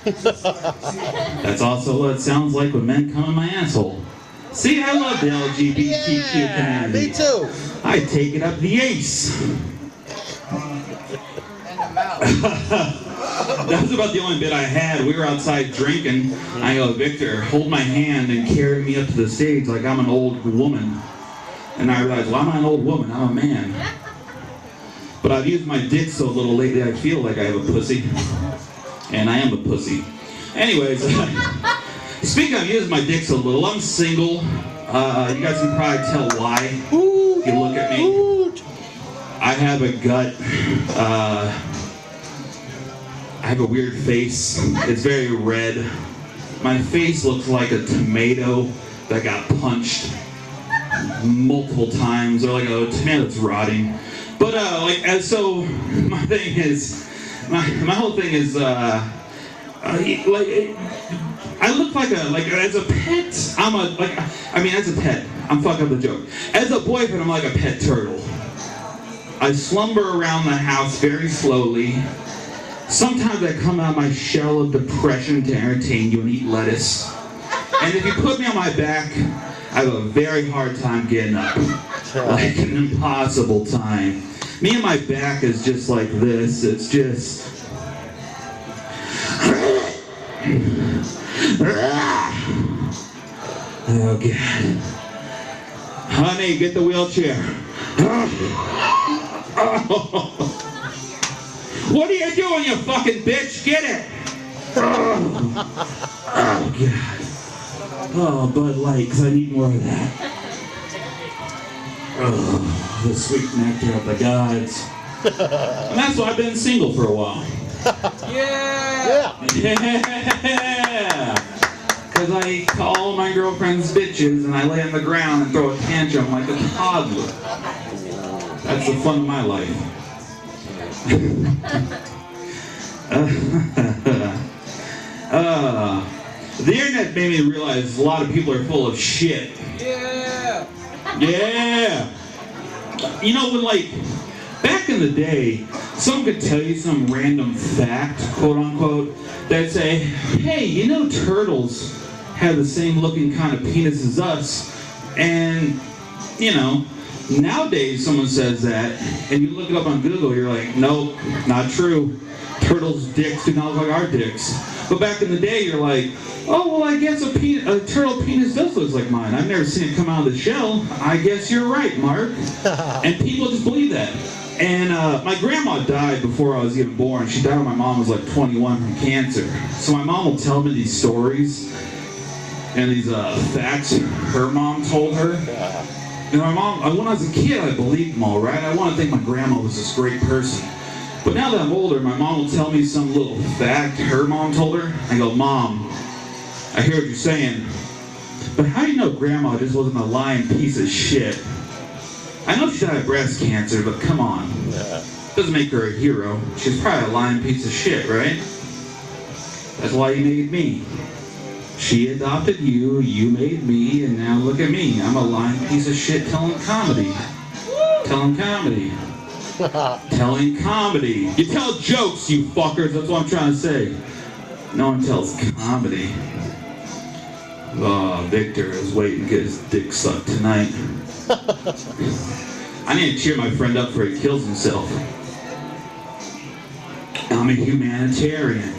That's also what it sounds like when men come in my asshole. See, I love the LGBTQ community. Me too. I take it up the ace. That was about the only bit I had. We were outside drinking. I go, Victor, hold my hand and carry me up to the stage like I'm an old woman. And I realized, well, I'm not an old woman, I'm a man. But I've used my dick so little lately I feel like I have a pussy. And I am a pussy. Anyways, speaking of using my dick so little, I'm single. You guys can probably tell why if you look at me. I have a gut. I have a weird face. It's very red. My face looks like a tomato that got punched multiple times, or like a tomato that's rotting. But so my thing is, my whole thing is, I look like as a pet. As a pet, I'm fucking up the joke. As a boyfriend, I'm like a pet turtle. I slumber around the house very slowly. Sometimes I come out of my shell of depression to entertain you and eat lettuce. And if you put me on my back, I have a very hard time getting up. Like an impossible time. Me and my back is just like this. It's just... Oh, God. Honey, get the wheelchair. What are you doing, you fucking bitch? Get it! Oh, God. Oh, Bud Light, because I need more of that. Oh, the sweet nectar of the gods. And that's why I've been single for a while. Yeah! Yeah! Because I call my girlfriends bitches and I lay on the ground and throw a tantrum like a toddler. That's the fun of my life. The internet made me realize a lot of people are full of shit. Yeah! Yeah! You know, when back in the day, someone could tell you some random fact, quote unquote, that'd say, hey, you know turtles have the same looking kind of penis as us, and, you know, nowadays someone says that, and you look it up on Google, you're like, nope, not true. Turtles' dicks do not look like our dicks. But back in the day, you're like, oh, well, I guess a turtle penis does look like mine. I've never seen it come out of the shell. I guess you're right, Mark. And people just believe that. And my grandma died before I was even born. She died when my mom was like 21 from cancer. So my mom will tell me these stories and these facts her mom told her. And my mom, when I was a kid, I believed them all, right? I want to think my grandma was this great person. But now that I'm older, my mom will tell me some little fact her mom told her. I go, Mom, I hear what you're saying, but how do you know Grandma just wasn't a lying piece of shit? I know she died of breast cancer, but come on. Doesn't make her a hero. She's probably a lying piece of shit, right? That's why you made me. She adopted you, you made me, and now look at me. I'm a lying piece of shit telling comedy. Telling comedy. Telling comedy. You tell jokes, you fuckers. That's what I'm trying to say. No one tells comedy. Oh, Victor is waiting to get his dick sucked tonight. I need to cheer my friend up before he kills himself. I'm a humanitarian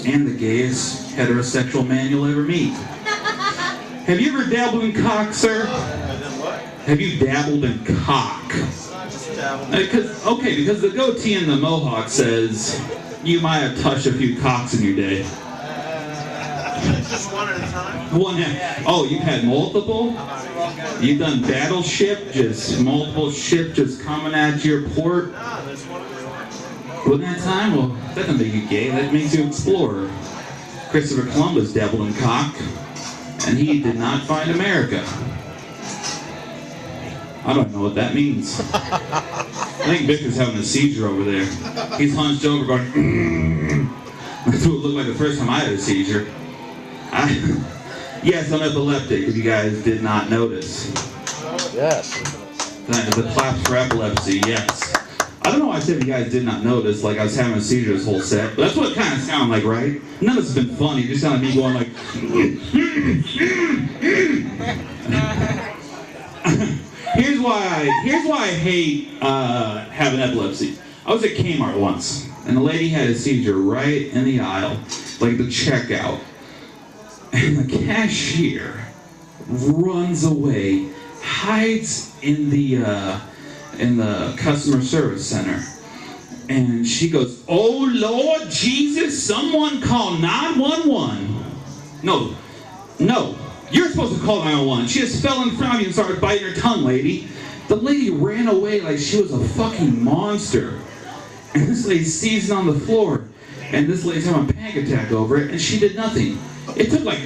and the gayest heterosexual man you'll ever meet. Have you ever dabbled in cock, sir? Have you dabbled in cock? Because the goatee and the mohawk says you might have touched a few cocks in your day. Just one at a time? Oh, you've had multiple? You've done battleship, just multiple ships just coming at your port? No, there's one at a time. One at a time? Well, that doesn't make you gay, that makes you explorer. Christopher Columbus dabbled in cock, and he did not find America. I don't know what that means. I think Victor's having a seizure over there. He's hunched over going, That's what it looked like the first time I had a seizure. Yes, I'm epileptic, if you guys did not notice. Yes. The claps for epilepsy, yes. I don't know why I said you guys did not notice, like I was having a seizure this whole set, but that's what it kind of sounded like, right? None of it's been funny, it just sounded like me going like... Here's why I hate having epilepsy. I was at Kmart once, and the lady had a seizure right in the aisle, like the checkout. And the cashier runs away, hides in the customer service center, and she goes, "Oh Lord Jesus, someone call 911." No, you're supposed to call 911. She just fell in front of you and started biting her tongue, lady. The lady ran away like she was a fucking monster. And this lady's seizing on the floor, and this lady's having a panic attack over it, and she did nothing. It took like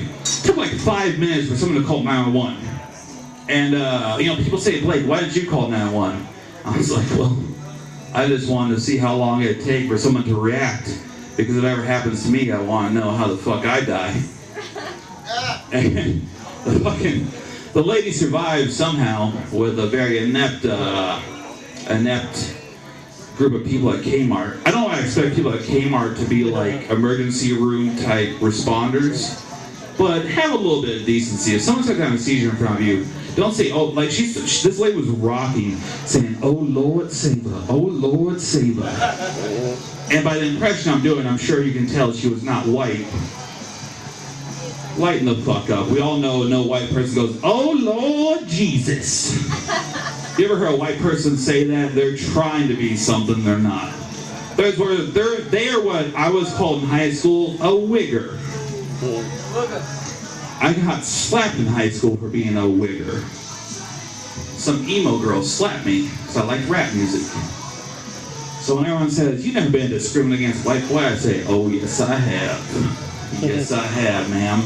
5 minutes for someone to call 911. And people say, "Blake, why did you call 911?" I was like, well, I just wanted to see how long it'd take for someone to react, because if it ever happens to me, I want to know how the fuck I die. And the lady survived somehow with a very inept group of people at Kmart. I don't expect people at Kmart to be like emergency room type responders, but have a little bit of decency. If someone's having a seizure in front of you, don't say, "Oh," like this lady was rocking, saying, "Oh Lord, save her! Oh Lord, save her!" And by the impression I'm doing, I'm sure you can tell she was not white. Lighten the fuck up. We all know no white person goes, "Oh Lord Jesus." You ever heard a white person say that? They're trying to be something they're not. They are what I was called in high school, a wigger. I got slapped in high school for being a wigger. Some emo girl slapped me because I like rap music. So when everyone says, "You never been discriminated against white boy," I say, "Oh yes I have. Yes I have, ma'am.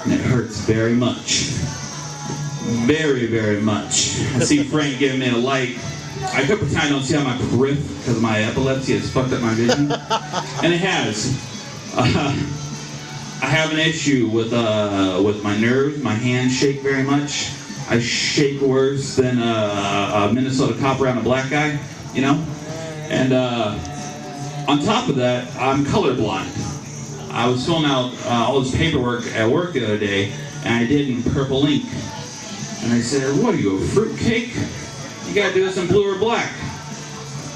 And it hurts very much. Very, very much." I see Frank giving me a light. I could pretend I don't see on my periphery because of my epilepsy. It's fucked up my vision. And it has. I have an issue with my nerves. My hands shake very much. I shake worse than a Minnesota cop around a black guy, you know? And on top of that, I'm colorblind. I was filling out all this paperwork at work the other day, and I did in purple ink. And I said, "What are you, a fruitcake? You gotta do this in blue or black."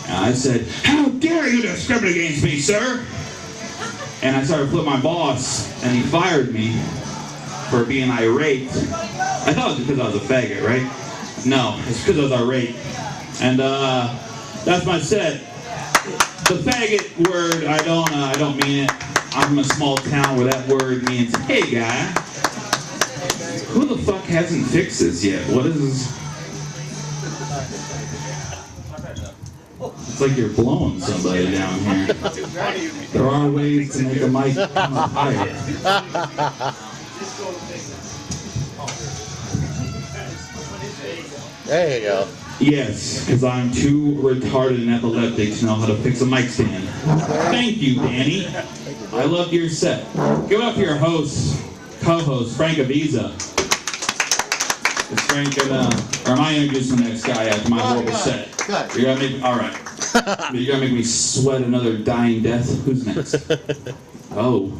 And I said, "How dare you discriminate against me, sir?" And I started flipping my boss, and he fired me for being irate. I thought it was because I was a faggot, right? No, it's because I was irate. And that's my set. The faggot word, I don't mean it. I'm from a small town where that word means, "Hey guy, who the fuck hasn't fixed this yet? What is this?" It's like you're blowing somebody down here. There are ways to make a mic come up higher. There you go. Yes, because I'm too retarded and epileptic to know how to fix a mic stand. Thank you, Danny. I loved your set. Give it up for your host, co-host, Frank Aviza. Is Frank gonna, or am I introducing the next guy after my horrible set? You're gonna make, all right. You're gonna make me sweat another dying death. Who's next? Oh.